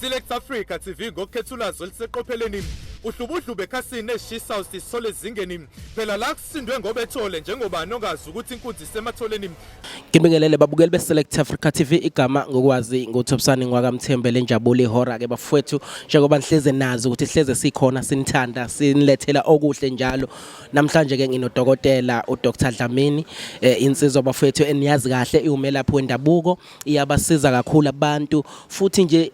Select Africa TV ngokukhethulazo eliseqopheleni uhlubudlube ekhasini eshisa usisole zingeni phela la kusindwe ngoba ethole njengoba nongazi ukuthi inkunzi isematholeni. Ngibingelele babukeli beSelect Africa TV igama ngokwazi ngoThobisani ngwakamthembele njabule ihora ke bafowethu njengoba nihleze nazi ukuthi sihleze sikhona sinithanda sinilethela okuhle njalo namhlanje ke nginodokotela uDr Dlamini insizwa bafowethu eniyazi kahle iumelaphi wendabuko iyabasiza kakhulu abantu futhi nje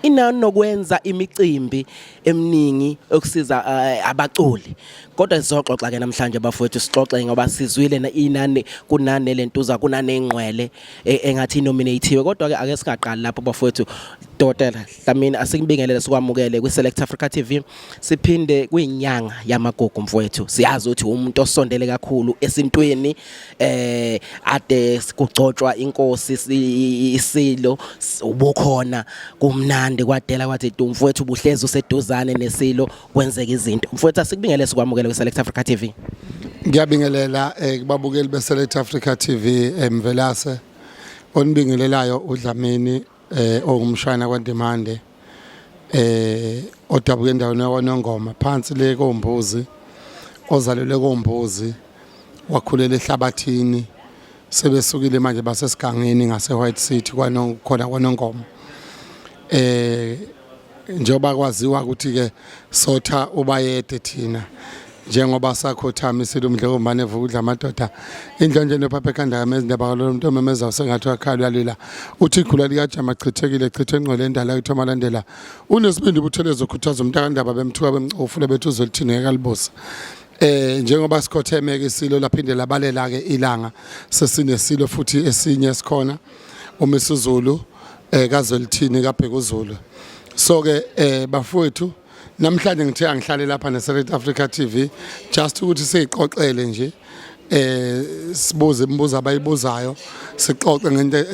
inanokwenza imicimbi eminingi okusiza abaculi kodwa sizoxoxa ke namhlanje bafowethu sixoxe ngoba sizwile inani kunane lentuza kunane ingqwele engathi nominatiwe kodwa ke ake singaqali lapho bafowethu Dr Dlamini asikubingelele sikwamukele kwiSelect Africa TV siphinde kwinyanga yamagugu mfowethu siyazi ukuthi umuntu osondele kakhulu esintweni ade kugcotshwa inkosi isilo ubukhona kumnandi kwadela kwathi mfowethu ubuhlezi useduzane nesilo kwenzeka izinto mfowethu asikubingelele sikwamukele kwiSelect Africa TV. Ngiyabingelela kubabukeli beSelect Africa TV emvelase onibingelelayo uDlamini ongumshana kwaNdimande odabuke endaweni yakwaNongoma phansi le koMbuzi ozalelwe koMbuzi wakhulela ehlabathini sebesukile manje basesigangeni ngase White City khona kwaNongoma njoba kwaziwa ukuthi ke sotha ubayede thina njengoba sakhothama isilumdlekombane evukudla amadoda indlonje nephapha ekhanda amezindaba lo muntu omemeza usengathi wakhala uyalila uthi ikhula likajama chithekile chithe engcole endala uthoma landela unesibindi buthelezo khuthaza umntakandaba bemthuka bemcofule bethu uzolithini ekalibusa njengoba sikhotheme ke isilo laphinde labalela ke ilanga sesinesilo futhi esinye esikhona uMisuzulu kazolithini kabheka uZulu so ke bafowethu namhlanje ngithe angihlale lapha neSelect Africa TV just ukuthi siyixoxele nje sibuze imibuzo abayibuzayo sixoxe ngento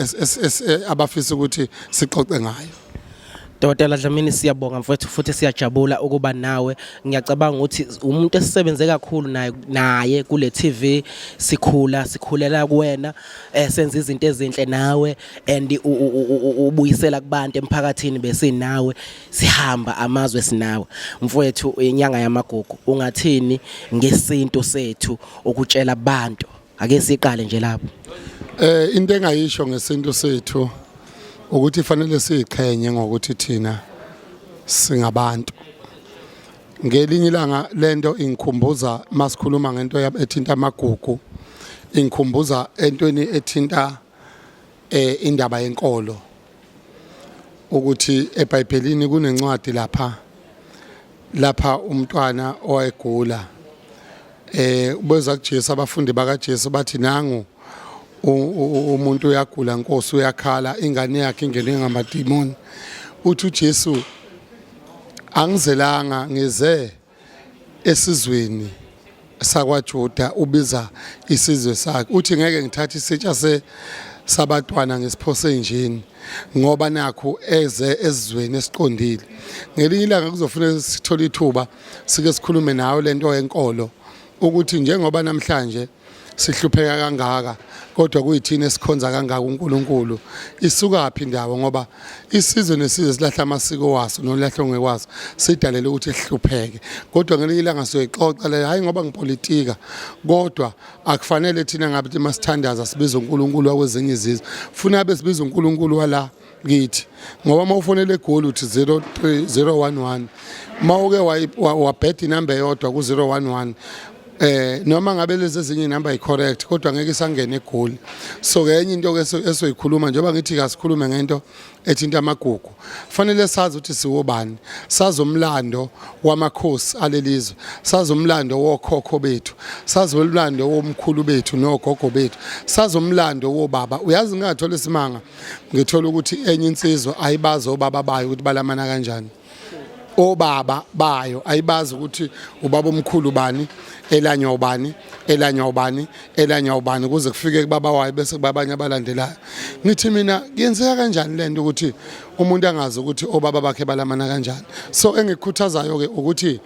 abafisa ukuthi sixoxe ngayo. Dr Dlamini siyabonga mfowethu futhi siyajabula ukuba nawe ngiyacabanga ukuthi umuntu esisebenze kakhulu naye kule TV sikhulela kuwena senza izinto ezinhle nawe and ubuyisela kubantu emphakathini bese nawe sihamba amazwe sinawe mfowethu inyanga yamagugu ungathini ngesinto sethu ukutshela abantu ake siqale nje lapho. Into engayisho ngesinto sethu ukuthi fanele siqhenye ngokuthi thina singabantu ngelinye ilanga lento ingikhumbuza masikhuluma ngento ethinta amagugu ingikhumbuza entweni ethinta indaba yenkolo ukuthi eBhayibhelini kunencwadi lapha umntwana owayegula ubeza kuJesu abafundi bakaJesu bathi nangu umuntu uyagula Nkosi uyakhala ingane yakhe ingene ngamadimoni uthi uJesu angizelanga ngeze esizweni sakwaJuda ubiza isizwe sakhe uthi ngeke ngithathe isitsha sabatwana ngesiphose enjini ngoba nakho eze ezizweni esiqondile ngelinye ilanga kuzofuneka sithola ithuba sike sikhulume nawe lento yenkolo ukuthi njengoba namhlanje sihlupheka kangaka kodwa kuyithina esikhonza kangaka uNkulunkulu isukaphi indawo ngoba isizwe nesizwe silahla amasiko waso nolahlo ngekwaso sidalela ukuthi ehlupheke kodwa ngelinye ilanga soyixoxa le hayi ngoba ngipolitika kodwa akufanele thina ngabe masithandaza sibiza uNkulunkulu wakwezinye izizwe funa abe sibiza uNkulunkulu wala kithi ngoba mawufonela eGoli uthi 03011 mawuke wabheda inamba yodwa ku 011 noma ngabe lezi ezinye inamba icorrect kodwa ngeke isangene eGoli so ke enye into esoyikhuluma njengoba ngithi kasikhulume ngento ethinta amagugu fanele sazi ukuthi siwobani sazi umlando wamakhosi alelizwe sazi umlando wokhokho bethu sazi umlando womkhulu bethu nogogo bethu sazi umlando wobaba uyazi ngathola isimanga ngithola ukuthi enye insizwa ayibazi obaba bayo ukuthi balamana kanjani obaba bayo ayibazi ukuthi ubaba omkhulu bani elanya ubani kuze kufike kubaba wayo bese kubabanye abalandelayo ngithi mina kuyenzeka kanjani lento ukuthi umuntu angazi ukuthi obaba bakhe balamana kanjani so engikukhuthazayo ke ukuthi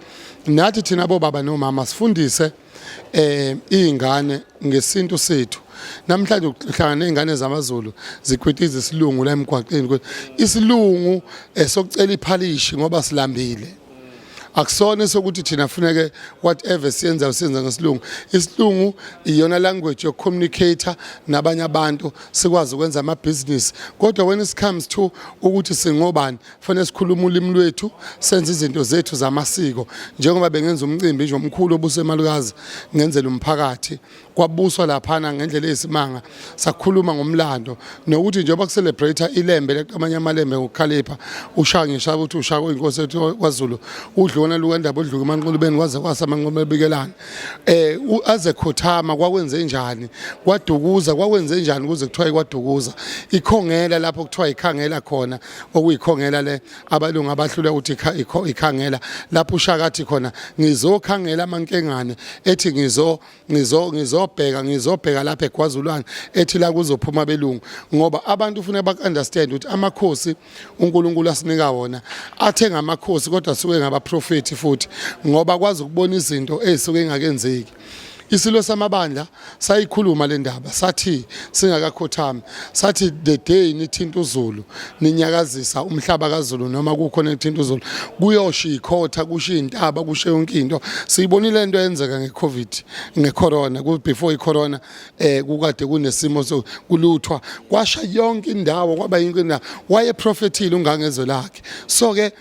nathi thina bobaba nomama sifundise izingane ngesintu sethu namhlanje uhlangana nezingane zamaZulu zikwitiza isilungu la emgwaqeni isilungu sokucela iphalishi ngoba silambile akusona sokuthi thina funeke whatever siyenza ngesilungu isilungu iyona language yo communicator nabanye abantu sikwazi ukwenza ama business kodwa when it comes to ukuthi singobani fanele sikhuluma ulimi lwethu senze izinto zethu zamasiko njengoba bengenza umcimbi nje omkhulu obusemalukazi ngenzela umphakathi kwabuswa laphana ngendlela eyisimanga sakhuluma ngomlando nokuthi njengoba ku celebrate ilembe leqamanye amalembe ngokukhalipha ushaya ngisho ukuthi ushaya inkosi yethu kwaZulu udlona lukwendaba odluka emanqolubeni kwaze kwasamanqobe bikelana azekhothama kwakwenze njani kwadukuza kwakwenze njani ukuze kuthiwa kwadukuza ikhongela lapho kuthiwa ikhangela khona okuyikhongela le abalungu abahlula ukuthi ikhangela lapho ushakathi khona ngizokhangela amankengane ethi ngizobheka lapha eGwazulwane ethi la kuzophuma belungu ngoba abantu ufuna bakunderstand ukuthi amakhosi uNkulunkulu asinika wona athenga amakhosi kodwa suke ngabaprofeti futhi ngoba kwazi ukubona izinto ezisuke ingakenzeki isilo samabandla sayikhuluma le ndaba sathi singakakhothami sathi the day nithinta uZulu ninyakazisa umhlaba kaZulu noma kukhona ethinta uZulu kuyosha ikhotha kusha intaba kusha yonke into siyibonile into yenzeka ngeCovid ngecorona before icorona kukade kunesimo sokuluthwa kwasha yonke indawo kwaba yonke indawo waye prophetile ungangezwe lakhe so ke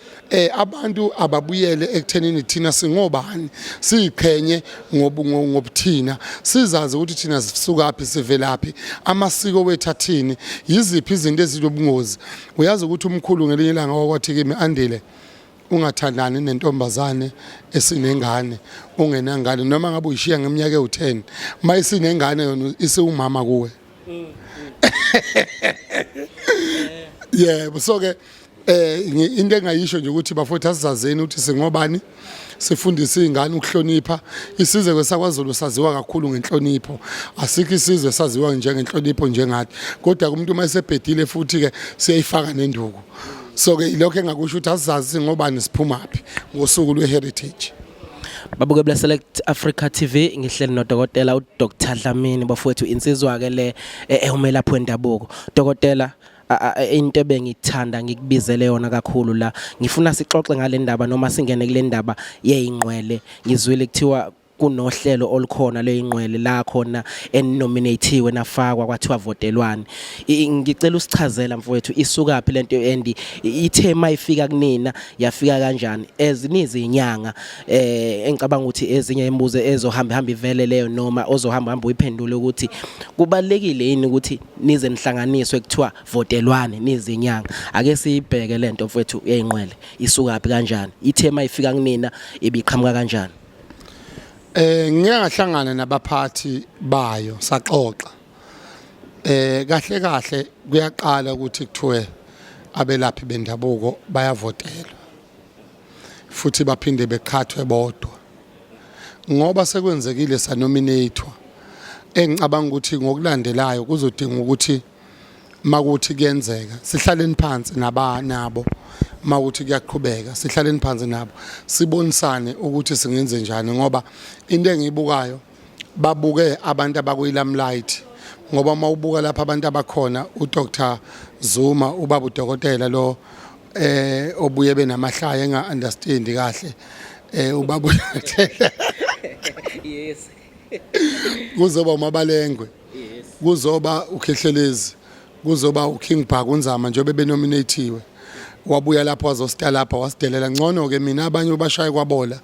abantu ababuyele ekuthenini thina singobani siqhenye ngobuthina sizazi ukuthi thina sisukaphi sivelaphi amasiko wethu athini yiziphi izinto ezilobungozi uyazi ukuthi umkhulu ngelinye ilanga wakwathi kimi Andile ungathandani nentombazane esinengane ungenangane noma ngabe uyishiya ngeminyaka e10 mayisinengane yona isiwumama kuwe yeah so ke into engayisho nje ukuthi bafowethu asizazeni ukuthi singobani sifundise izingane ukuhlonipha isizwe kwesakwaZulu saziwa kakhulu ngenhlonipho asikho isizwe saziwa njengenhlonipho njengathi kodwa umuntu mayesebhedile futhi ke siyayifaka nenduku so ke ilokho engakusho ukuthi asizazi singobani siphumaphi ngosuku lweHeritage. Babuke bla Select Africa TV ngihleli nodokotela uDr Dlamini bafowethu insizwa ke le ehumelapho endabuko dokotela into ebengithanda ngikubizele yona kakhulu la ngifuna sixoxe ngale ndaba noma singene kule ndaba yeyinqwele ngizwile kuthiwa kunohlelo olukhona leyinqwele la khona enominatiwe nafakwa kwathiwa votelwane ngicela usichazela mfowethu isukaphi lento endi ithema ifika kunina yafika kanjani ezinizi inyanga engicabanga ukuthi ezinye imibuzo ezohamba ivele leyo noma ozohamba uyiphendule ukuthi kubalekile yini ukuthi nize nihlanganiswe kuthiwa votelwane nizinyanga ake siyibheke lento mfowethu yeyinqwele isukaphi kanjani ithema ifika kunina ibiqhamuka kanjani. Ngiyahlangana nabaphathi bayo saxoxa kahle kuyaqala ukuthi kuthiwe abelaphi bendabuko bayavotelwa futhi baphinde bekhathwe bodwa ngoba sekwenzekile sanominatewa engicabanga ukuthi ngokulandelayo kuzodinga ukuthi makuthi kuyenzeka sihlaleni phansi nabo mawuthi kuyaqhubeka sihlaleni phansi nabo sibonisane ukuthi singenze njani ngoba into engiyibukayo babuke abantu abakuyilamlight ngoba mawubuka lapha abantu abakhona uDr Zuma ubaba udokotela lo obuye benamahlaya enga understand kahle ubaba yes kuzoba uMabalengwe yes kuzoba uKhehlelezi kuzoba uKingBhaka unzama njengoba benominatiwe wabuya lapho wazosita lapha wasidelela ngcono ke mina abanye ubashaye kwabola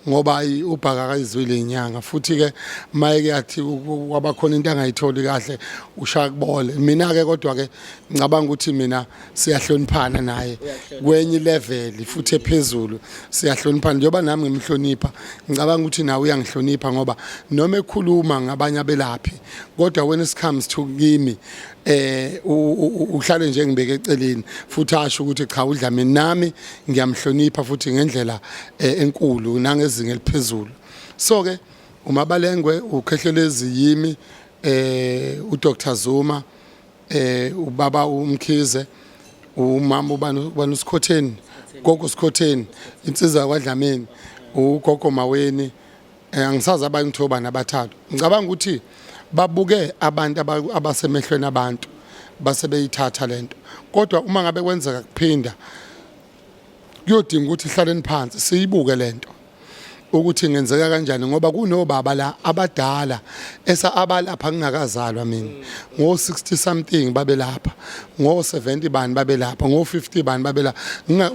ngoba uBhaka akayizwile inyanga futhi ke mayeke yathi wabakhona into angayitholi kahle ushaya kubole mina ke kodwa ke ngicabanga ukuthi mina siyahloniphana naye kwenye level futhi ephezulu siyahloniphana njengoba nami ngimhlonipha ngicabanga ukuthi nawe uyangihlonipha ngoba noma ekhuluma ngabanye abelaphi kodwa when it comes to kimi uhlale nje ngibeke eceleni futhi asho ukuthi cha uDlamini nami ngiyamhlonipha futhi ngendlela enkulu nangezinga eliphezulu so ke uMabalengwe uKhehlelezi yimi uDr Zuma ubaba uMkhize umama uBanuSkhotheni GogoSkhotheni insizwa kwaDlamini uGogoMaweni angisazi abangithoba nabathathu ngicabanga ukuthi babuke abantu abasemehlweni abantu base beyithatha lento. Kodwa uma ngabe kwenzeka kuphinda kuyodinga ukuthi ihlaleni phansi siyibuke lento ukuthi ngenzeka kanjani, ngoba kunobaba la abadala abalapha ngingakazalwa mina ngo-60 something babelapha, ngo-70 bani babelapha, ngo-50 bani babelapha.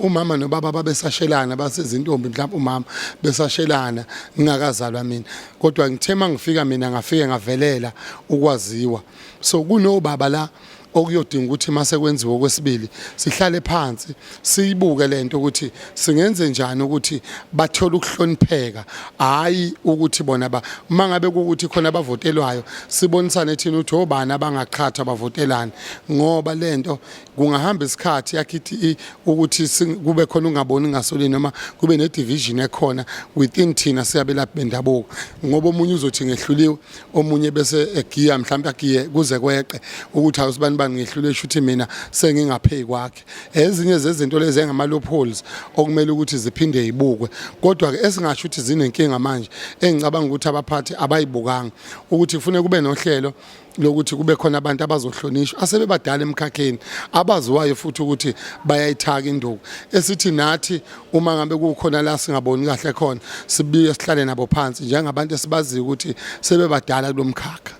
Umama nobaba babesashelana basezintombi, mhlawumbe umama besashelana ngingakazalwa mina, kodwa ngithe mangifika mina ngafike ngavelela ukwaziwa. So kunobaba la okuyodinga ukuthi mase kwenziwe okwesibili sihlale phansi siyibuke lento ukuthi singenze njani ukuthi bathola ukuhlonipheka, hayi ukuthi bona mangabe ukuthi khona abavotelwayo sibonisane thina ukuthi obani abangaqhatha bavotelana, ngoba lento kungahamba isikhathi yakithi ukuthi kube khona ungaboni ngasoli noma kube ne division ekhona within thina siyabelaphi bendabuko, ngoba omunye uzothi ngehluliwe omunye bese egiya mhlawumbe agiye kuze kweqe ukuthi awusibani ngihlule shuthi mina sengingapheyi kwakhe. Ezinye zezinto lezi engama loopholes okumele ukuthi ziphinde ibukwe, kodwa ke esingasho ukuthi zinenkinga manje engicabanga ukuthi abaphathi abayibukanga ukuthi kufune kube nohlelo lokuthi kube khona abantu abazohlonishwa asebebadala emkhakheni abaziwayo futhi ukuthi bayayithaka induku, esithi nathi uma ngabe kukhona la singaboni kahle khona sibiye sihlale nabo phansi njengabantu esibaziyo ukuthi sebebadala kulomkhakha.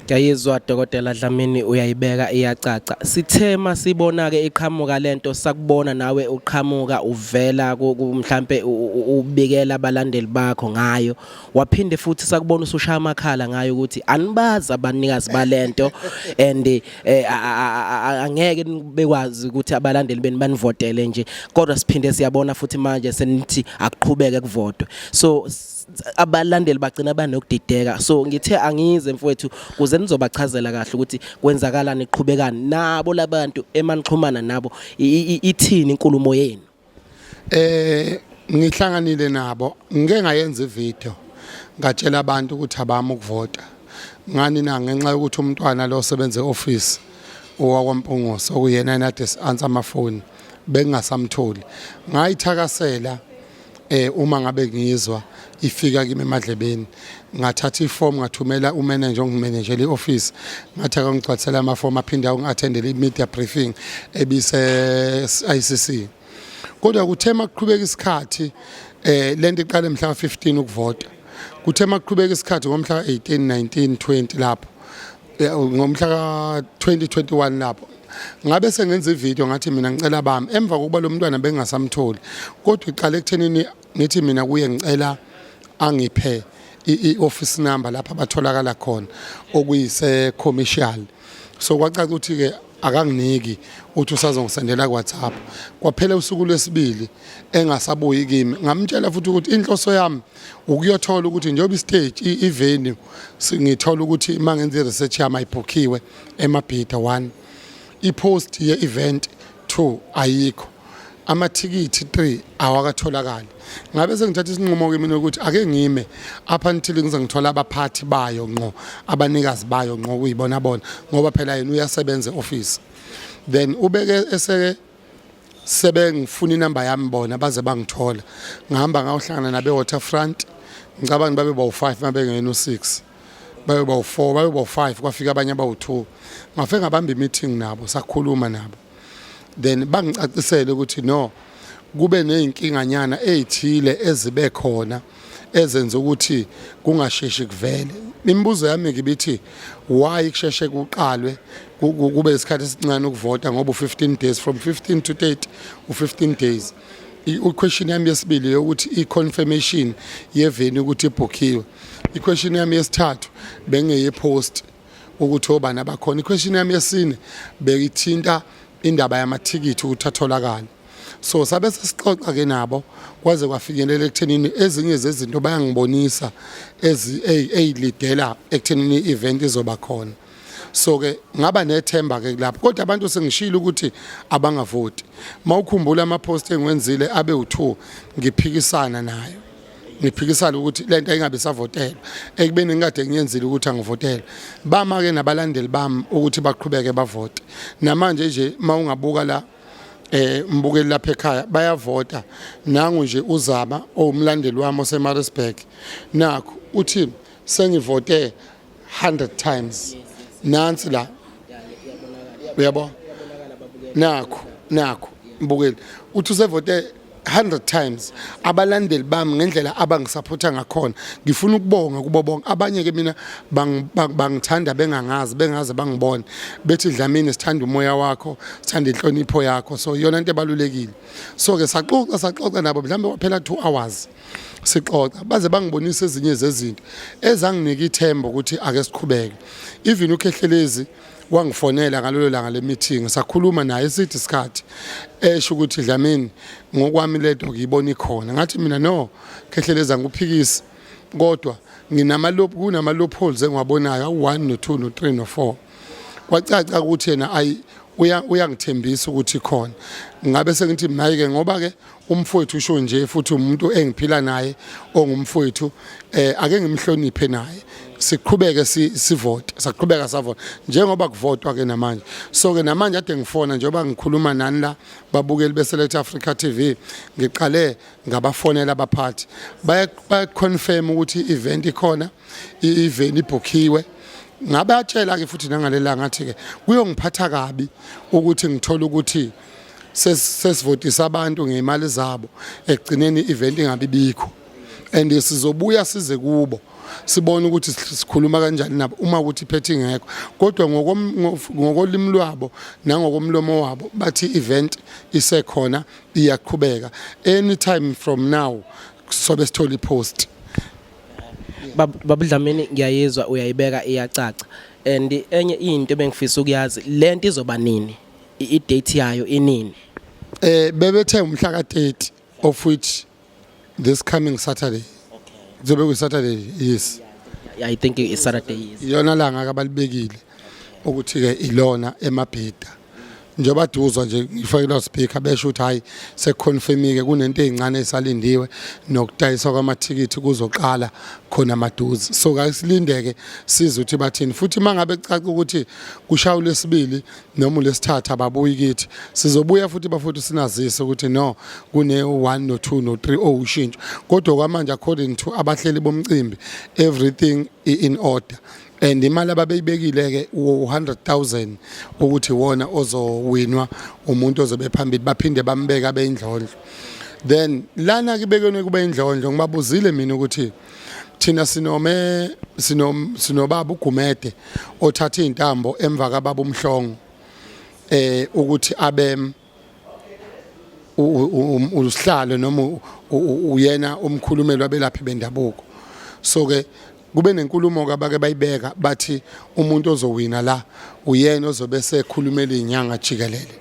Ngiyizwa Dr. Dlamini uyayibeka iyacaca. Sithema sibona ke iqhamuka lento sakubona nawe uqhamuka uvela mhlambe ubikela abalandeli bakho ngayo, waphinde futhi sakubona usushaya amakhala ngayo ukuthi anibazi abanikazi balento and angeke bekwazi ukuthi abalandeli beni banivotele nje, kodwa siphinde siyabona futhi manje senithi akuqhubeke kuvotwe. So abalandeli bagcina banokudideka. So ngithe angize mfowethu kuze nizobachazela kahle ukuthi kwenzakalani iqhubekani nabo labantu emanixhumana nabo ithini inkulumo yenu. Ngihlanganile nabo, ngeke ngayenza ivideo ngatshela abantu ukuthi abami ukuvota. Ngani na ngenxa yokuthi umntwana lo osebenza eoffice owakwaMpunguso okuyena nade answer amafoni bengasamtholi. Ngayithakasela uma ngabe ngizwa ifika kimi emadlebeni, ngathatha iform ngathumela umanager ongimanagele ioffice, ngathi akangigcwalisela amaform aphinda ungattendele imedia briefing ebise ICC. Kodwa kuthema kuqhubeka isikhathi lento iqale mhla 15 ukuvota, kuthema kuqhubeka isikhathi ngomhla 18 19 20 lapho ngomhla 2021 lapho ngabe sengenza ivideo ngathi mina ngicela bami emva kokuba lo mntwana bengasamtholi, kodwa iqale ekuthenini ngithi mina kuye ngicela angiphe i-office number lapha batholakala khona okuyise commercial. So kwacaca ukuthi ke akanginiki uthi usazongisendela kuWhatsApp. Kwaphela usuku lwesibili engasabuyi kimi, ngamtshela futhi ukuthi inhloso yami ukuyothola ukuthi njengoba istage ivenue ngithola ukuthi mangenze research yami ayibhukhiwe eMabhida 1, ipost ye event 2 ayikho, amathikithi 3 awakatholakali. Ngabe sengithatha isinqumo ke mina ukuthi ake ngime up until ngizongithola abaphathi bayo ngqo, abanikazi bayo ngqo kuyibona bona, ngoba phela yena uyasebenza eoffice. Then ubeke eseke sebengifuna inamba yami bona baze bangithola, ngihamba ngayohlangana nabe Waterfront, ngicabanga babe bawu5 mabengena u6, babe bawu4, babe bawu5, kwafika abanye abawu2. Ngafike ngabamba imeeting nabo sakhuluma nabo, then bangicacisele ukuthi no, kube nezinkinganyana ezithile ezibe khona ezenza ukuthi kungasheshi kuvele. Imibuzo yami ngibithi why kusheshe kuqalwe kube isikhathi esincane ukuvota ngoba u15 days, from 15 to 30 u15 days. I-question yami yesibili yokuthi i-confirmation yevenue ukuthi ibhukhiwe. I-question yami yesithathu bengeyepost ukuthi obani abakhona. I-question yami yesine bekithinta indaba yamathikithi ukuthi atholakala. So sabe sesixoxa ke nabo kwaze kwafikelela ekuthenini ezinye zezinto bayangibonisa ezilidela ekuthenini event izoba khona. So ke ngaba nethemba ke lapho, kodwa abantu sengishilo ukuthi abangavoti. Mawukhumbula ama-post engiwenzile abe u2 ngiphikisana nayo, ngiphikisana ukuthi lento ayingabe savotelwa ekubeni ngikade ngiyenzile ukuthi angivotele. Bama ke nabalandeli bami ukuthi baqhubeke bavote. Namanje nje mawungabuka la mbukeli lapha ekhaya bayavota, nangu nje uzaba omlandeli wami oseMaritzburg nakho uthi sengivote 100 times nansi la uyabo nakho mbukeli uthi usevote 100 times abalandeli bami ngendlela abangisupporta ngakhona ngifuna ukubonga kubo bonke abanye ke mina bangithanda bengaze bangibona bethi Dlamini sithanda umoya wakho sithanda inhlonipho yakho so yona into ebalulekile so ke saxoxa nabo mhlambe waphela 2 hours sixoxa baze bangibonisa ezinye zezinto ezanginika ithemba ukuthi ake siqhubeke even uKhehlelezi wangifonela ngalolo langa le meeting sakhuluma naye sithi isikhathi esho ukuthi Dlamini ngokwami ledo ngiyibona ikhona ngathi mina no Khehlelezi angiphikisi kodwa kunama loopholes engiwabonayo 1 no 2 no 3 no 4 kwacaca ukuthi yena uyangithembisa ukuthi khona ngabe sengithi mayike ngoba ke umfowethu usho nje futhi umuntu engiphila naye ongumfowethu ake ngimhloniphe naye siqhubeke sivote saqhubeka savota njengoba kuvotwa ke namanje so ke namanje ade ngifona njengoba ngikhuluma nani la babukeli beSelect Africa TV ngiqale ngabafonela abaphathi baya confirm ukuthi event ikhona i-event ibookiwe ngabatshela ke futhi nangalela ngathi ke kuyongiphatha kabi ukuthi ngithola ukuthi sesivotisa abantu ngeimali zabo egcineni event ingabibikho and sizobuya size kubo sibone ukuthi sikhuluma kanjani nabo uma ukuthi iphethe ingekho kodwa ngokolimi lwabo nangokomlomo wabo bathi event isekhona iyaqhubeka anytime from now sobe sithola ipost. Baba Dlamini ngiyayizwa uyayibeka iyacaca and enye into ebengifisa ukuyazi lento izoba nini i-date yayo inini bebethe umhla ka-30 of which this coming Saturday. Zobe ku Saturday yes. Yeah, I think it's Saturday yes. Yona langa akabalibekile ukuthi ke ilona emabhida njoba duzwa nje ngifakela speaker besho ukuthi hayi seconfirmike kunento ezincane esalindiwe nokudayisa kwamathikithi kuzoqala khona amaduzi so kasilindeke siza ukuthi bathini futhi mangabe caca ukuthi kushaya lesibili noma lesithathu ababuyi kithi sizobuya futhi bafuthi sinazise ukuthi no kune 1 no 2 no 3 ushintsho kodwa kwamanje according to abahleli bomcimbi everything in order. And imali ababeyibekile ke 100,000 ukuthi wona ozowinwa umuntu ozobe phambili baphinde bambeka abeyindlondlo then lana kibekene kuba indlondlo ngibabuzile mina ukuthi thina sinobaba uGumede othatha intambo emva kababa umhlongo ukuthi abe usihlalo noma uyena umkhulumeli wabelaphi bendabuko so ke kube nenkulumo kabake bayibeka bathi umuntu ozowina la uyena ozobe sekhulumela inyanga jikelele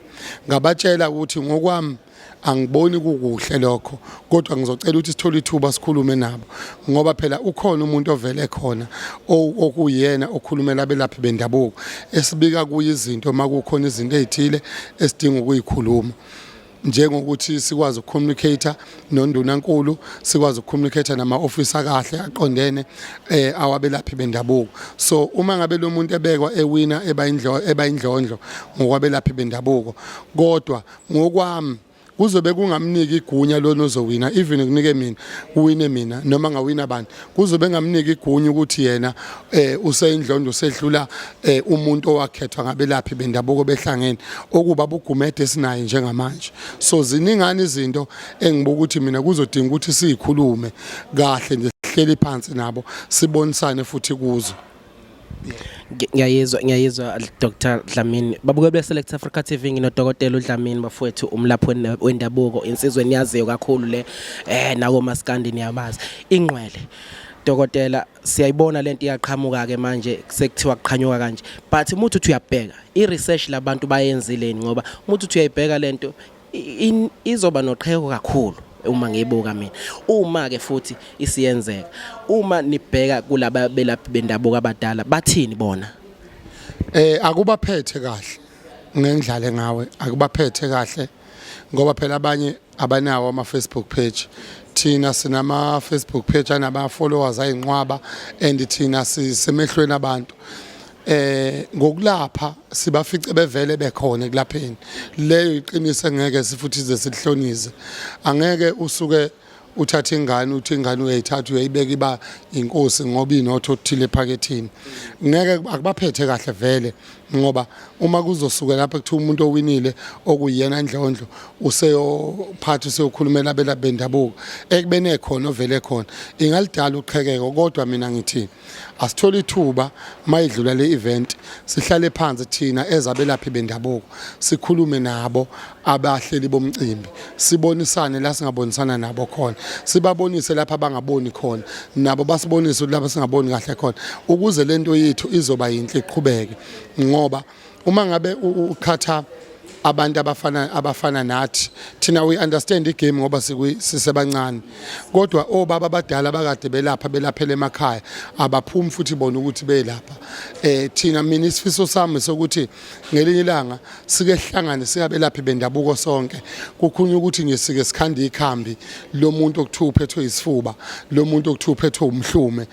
ngabatshela ukuthi ngokwami angiboni kukuhle lokho kodwa ngizocela ukuthi sithole ithuba sikhulume nabo ngoba phela ukhona umuntu ovele khona okuyena okhulumela abelaphi bendabuko esibika kuyi izinto makukhona izinto ezithile esidinga ukuyikhuluma njengokuthi sikwazi ukucommunicate noNdunankulu sikwazi ukucommunicate nama-officer kahle aqondene awabelaphi bendabuko so uma ngabe lo muntu ebekwa ewina ebayindlondlo ngokwabelaphi bendabuko kodwa ngokwami kuzobe kungamniki igunya lona ozowina even kunike mina uwine mina noma ngawina abantu kuzobe ngamniki igunya ukuthi yena useyindlondo usedlula umuntu owakhethwa ngabelaphi bendabuko behlangene okuba buGumede sinaye njengamanje so ziningana izinto engibuka ukuthi mina kuzodinga ukuthi sizikhulume kahle nje sihleli phansi nabo sibonisane futhi kuzo. Ngiyayizwa Dr. Dlamini babukeli beSelect Africa TV nginodokotela uDlamini bafowethu umlapho wendabuko insizweni yaziyo kakhulu le nako maskandi niyamazi ingqwele dokotela siyayibona lento iyaqhamuka ke manje sekuthiwa kuqhanyuka kanje but umuntu uthi uyabheka i-research labantu bayenzileni ngoba umuntu uthi uyayibheka lento izoba noqheko kakhulu uma ngiyibuka mina uma ke futhi isiyenzeka uma nibheka kulaba belaphi bendabuko abadala bathini bona akubaphethe kahle ngengidlale ngawe akubaphethe kahle ngoba phela abanye abanawo ama Facebook page thina sinama Facebook page anaba followers ayinqwaba and thina sisemehlweni abantu ngokulapha sibafice bevele bekhona kulapheni leyo iqiniso ngeke sifuthi sihlonize angeke usuke uthatha ingane uthi ingane uyayithatha uyayibeka iba inkosi ngoba inotho othile ephakethini ngeke akubaphethe kahle vele ngoba uma kuzosuka lapha kuthiwa umuntu owinile okuyena Ndlondlo useyophatha useyokhulumela abelaphi bendabuko ekubene ekhona ovele khona ingalidala uqhekeko kodwa mina ngithi asithola ithuba mayidlula le event sihlale phansi thina ezabelaphi bendabuko sikhulume nabo abahleli bomcimbi sibonisane la singabonisana nabo khona sibabonise lapha abangaboni khona nabo basibonise lapha singaboni kahle khona ukuze lento yethu izoba yinhle iqhubeke ngoba uma ngabe ukhatha abantu abafana nathi thina we understand igame ngoba sisebancane kodwa obaba abadala bakade belaphela emakhaya abaphumi futhi bona ukuthi belapha thina mina isifiso sami sokuthi ngelinye ilanga sike hlangane sikabelaphi bendabuko sonke kukhulunywa ukuthi ngesike sikhanda ikhambi lo muntu okuthiwa uphethwe isifuba lo muntu okuthiwa uphethwe umhlume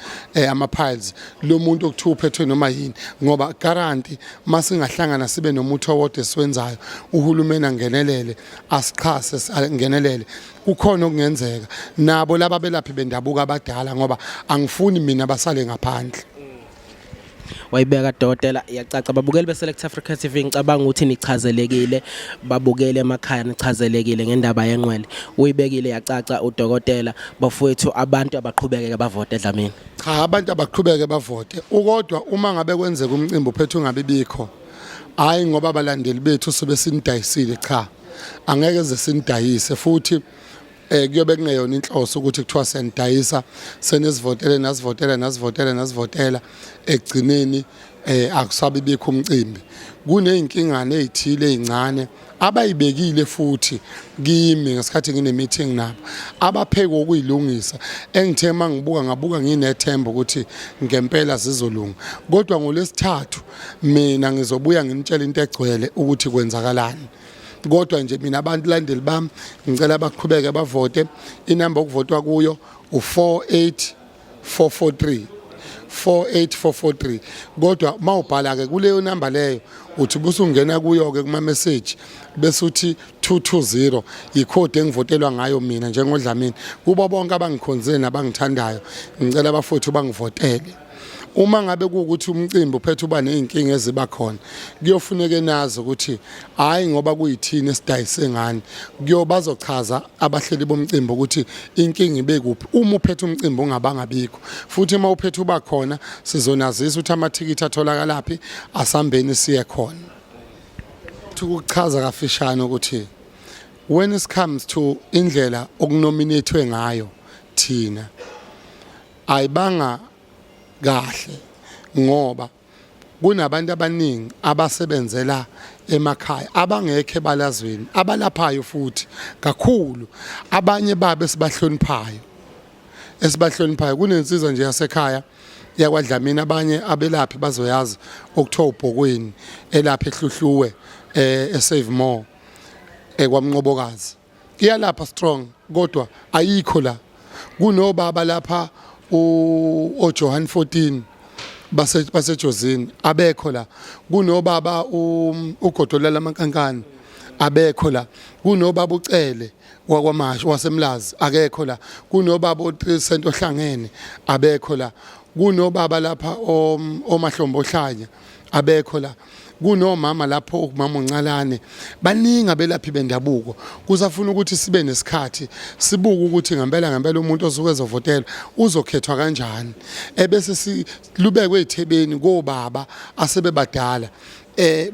ama piles lo muntu okuthiwa uphethwe noma yini ngoba guarantee masingahlangana sibe nomuthi owodwa esiwenzayo uhulumeni angenelele asichase angenelele kukhona okungenzeka nabo laba belaphi bendabuko abadala ngoba angifuni mina basale ngaphandle. Wayibeka Dokotela iyacaca babukeli beSelect Africa TV ngicabanga ukuthi nichazelekile babukele emakhaya nichazelekile ngendaba yenqwele uyibekile yacaca uDokotela bafowethu abantu abaqhubekeke bavote Dlamini. Cha abantu abaqhubeke bavote ukodwa uma ngabe kwenzeka umcimbi uphethe ungabe bikho hayi ngoba abalandeli bethu sobe sinidayisile cha angeke ze sinidayise futhi kuyobe kungeyona inhloso ukuthi kuthiwa senidayisa nasivotela egcineni akusabe bikho umcimbi kuney'nkingane ezithile ezincane abayibekile futhi kimi ngesikhathi ngine meeting nabo abapheka ukuyilungisa engithe ngabuka nginethemba ukuthi ngempela zizolunga kodwa ngolesithathu mina ngizobuya nginitshela into egcwele ukuthi kwenzakalani kodwa nje mina abantu landeli bami ngicela baqhubeke bavote inamba okuvotwa kuyo u48443 kodwa mawubhala ke kuleyo namba leyo uthi busungena kuyo ke kuma message bese uthi 220 icode engivotelwa ngayo mina njengoDlamini kubo bonke abangikhonzile nabangithandayo ngicela abafowethu bangivotele. Uma ngabe kuukuthi umcimbi uphethe uba nezinkinga eziba khona kuyofuneka nazi ukuthi hayi ngoba kuyithini esidayise ngani kuyobazochaza abahleli bomcimbi ukuthi inkinga ibe kuphi uma uphethe umcimbi ongabanga bikho futhi uma uphethe uba khona sizonazisa ukuthi amathikithi atholakalaphi asambeni siye khona ukuchaza kafishane ukuthi when it comes to indlela okunominatwe ngayo thina ayibanga kahle ngoba kunabantu abaningi abasebenzela emakhaya abangekho ebalazweni abalaphayo futhi kakhulu abanye babe esibahloniphayo kunensizwa nje yasekhaya yakwaDlamini abanye abelaphi bazoyazi okuthiwa ubhokweni elapha ehluhluwe eSave More kwamnqobokazi iyalapha strong kodwa ayikho la kunobaba lapha uJohan 14 basejozini abekho la kunobaba uGodola lamankankani abekho la kunobaba uCele wakwaMasha wasemlazi akekho la kunobaba u3 ohlangene abekho la kunobaba lapha omahlombo ohlanya abekho la kunomama lapho ukumama uncalane baningi abelaphi bendabuko kusafuna ukuthi sibe nesikhathi sibuke ukuthi ngempela umuntu osuke ezovotelwa uzokhethwa kanjani ebese silubekwe ezithebeni kobaba asebebadala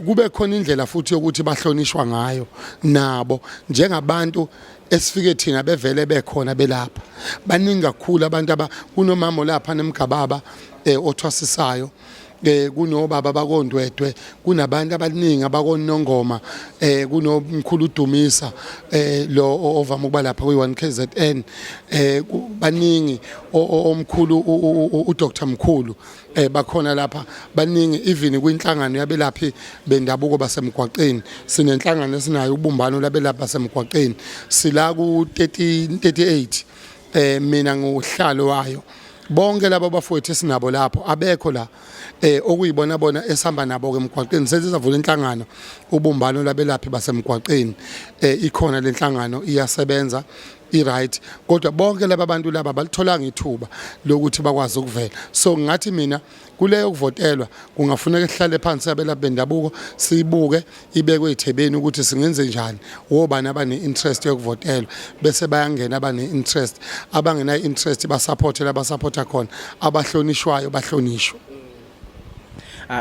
kube khona indlela futhi yokuthi bahlonishwa ngayo nabo njengabantu esifike thina bevele bekhona belapha baningi kakhulu abantu kunomama lapha nemgababa othwasisayo kunobaba bakondwedwe kunabantu abaningi abakonongoma kunomkhulu uDumisa lo ovama ukuba lapha kwi1 KZN baningi omkhulu uDr Mkhulu bakhona lapha baningi even kwinhlangano yabelaphi bendabuko basemgwaqeni sinenhlangano esinayo ubumbano labelaphi basemgwaqeni sila ku 38 mina ngohlalo wayo bonke laba bafowethu esinabo lapho abekho la okuyibona bona esihamba nabo ke emgwaqeni sesizavula inhlangano ubumbano labelaphi basemgwaqeni ikhona lenhlangano iyasebenza i-right kodwa bonke laba bantu laba balitholanga ithuba lokuthi bakwazi ukuvela so ngathi mina kuleyo kuvotelwa kungafuneka sihlale phansi abelaphi bendabuko siyibuke ibekwe ithebeni ukuthi singenze njani wobani abane-interest yokuvotelwa bese bayangena abane-interest abangena-interest basupport laba supporta khona abahlonishwayo bahlonishwe.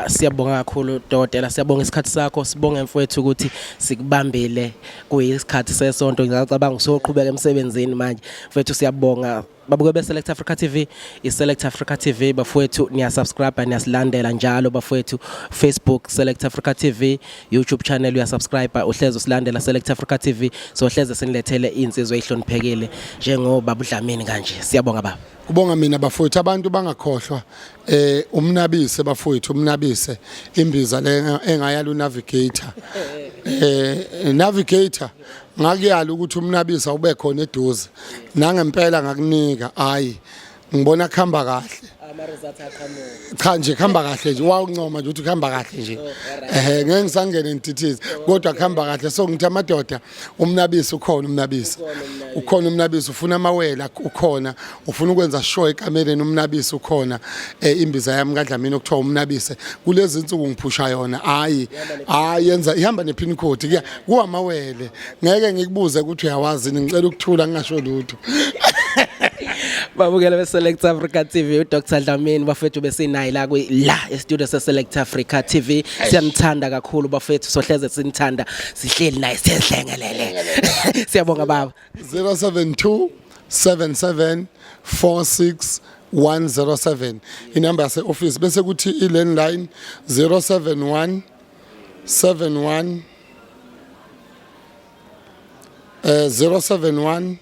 Siyabonga kakhulu Dotela, siyabonga isikhathi sakho, sibonge mfowethu ukuthi sikubambile kuyisikhathi sesonto ngicabanga usoqhubeka emsebenzini manje mfowethu siyabonga. Babuke be-Select Africa TV, i-Select Africa TV bafowethu niyasubscribe niyasilandela njalo bafowethu Facebook Select Africa TV, YouTube channel uyasubscribe uhleze usilandela Select Africa TV so hleze sinilethele insizwe ezihloniphekile njengoba Dlamini kanje. Siyabonga baba. Kubonga mina bafowethu abantu bangakhohlwa umnabise bafowethu umnabise imbiza le engayala unavigator navigator ngakuyala ukuthi umnabisa ube khona eduze nangempela ngakunika hayi ngibona khamba kahle cha nje khamba kahle nje wawuncoma nje ukuthi khamba kahle nje ngeke ngisangene ngitithize kodwa khamba kahle so ngithi amadoda umnabisi ukhona umnabisi ufuna amawela ukhona ufuna ukwenza show ekamereni umnabisi ukhona imbiza yami kaDlamini okuthiwa umnabise kulezi insuku ngiphusha yona hayi yenza ihamba nepin code kuwamawele ngeke ngikubuze ukuthi uyawazi ngicela ukuthula ngingasho lutho. Babukela be-Select Africa TV uDr Dlamini bafethu besinayi la e-studio se-Select Africa TV siyamthanda kakhulu bafethu sohleze sinithanda sihleli naye sihlengelele. Siyabonga baba. 072 77 46 107 inamba yase office bese kuthi i-landline 071 71 071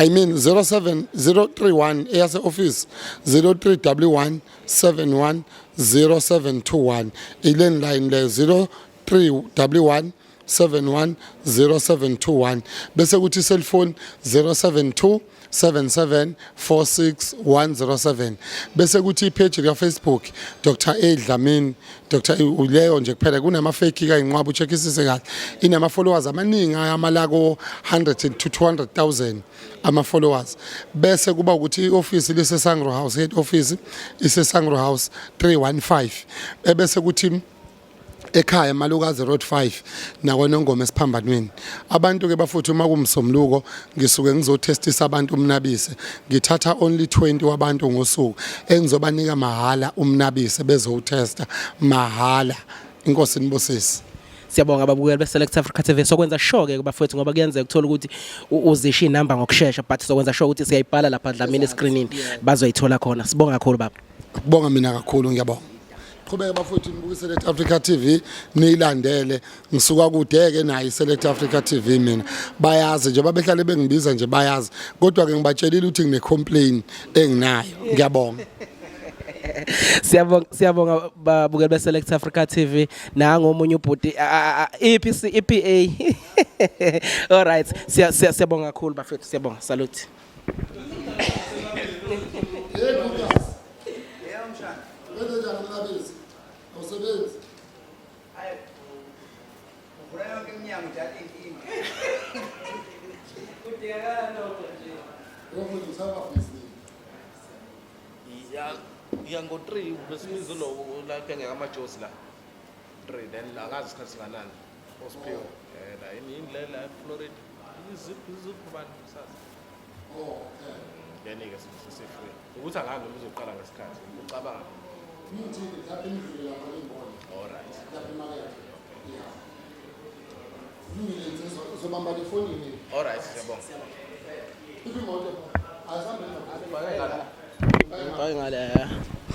I mean 07031 eyase office 0311 71 0721 i-landline le 0311 71 0721 bese kuthi cellphone 072 77 46 107 bese kuthi ipage ya Facebook Dr. Dlamini Dr. uleyo nje kuphela kunama fake kayinqwaba ucheckisise kahle inama followers amaningi amalako 100 to 200,000 ama followers bese kuba ukuthi ioffice lise Sangro House head office ise Sangro House 315 bese kuthi ekhaya Malukazi Road 5 nakwanongoma esiphambanweni abantu ke bafuthu makumsomluko ngisuke ngizotestisa abantu umnabise ngithatha only 20 wabantu ngosuku engizobanika mahala umnabise bezowutesta mahala. Inkosi nibusisi. Siyabonga ababukeli be-Select Africa TV sokwenza sure ke bafethu ngoba kuyenzeka ukuthola ukuthi uzisha inamba ngokusheshsha but sokwenza sure ukuthi siyayibhala lapha Dlamini escreenini bazoyithola khona. Sibonga kakhulu baba. Kubonga mina kakhulu ngiyabonga. Qhubeka bafuthu nibuke Select Africa TV niyilandele ngisuka kudeke nayi Select Africa TV mina bayazi nje babehlale bengibiza nje bayazi kodwa ke ngibatshelile ukuthi ngine complain enginayo ngiyabonga. Siyabonga babukeli be-Select Africa TV nangomunye ubhuti EPA. All right siyabonga kakhulu bafethu siyabonga salute. Yango 3 besimizo lo la kenge amajosi la 3 then la ngazi isikhathi singanani osiphiwe la in la Florida iziphu bantu sasa then ke sifree ukuthi angazi noma uzoqala ngesikhathi ucabanga Mithi lapha endlini lapha imboni. All right. Lapha emakethe. Yeah. Ngile uzobamba le phone yini? All right, siyabonga. Imoto ayihambe ngapha. Bye ngale.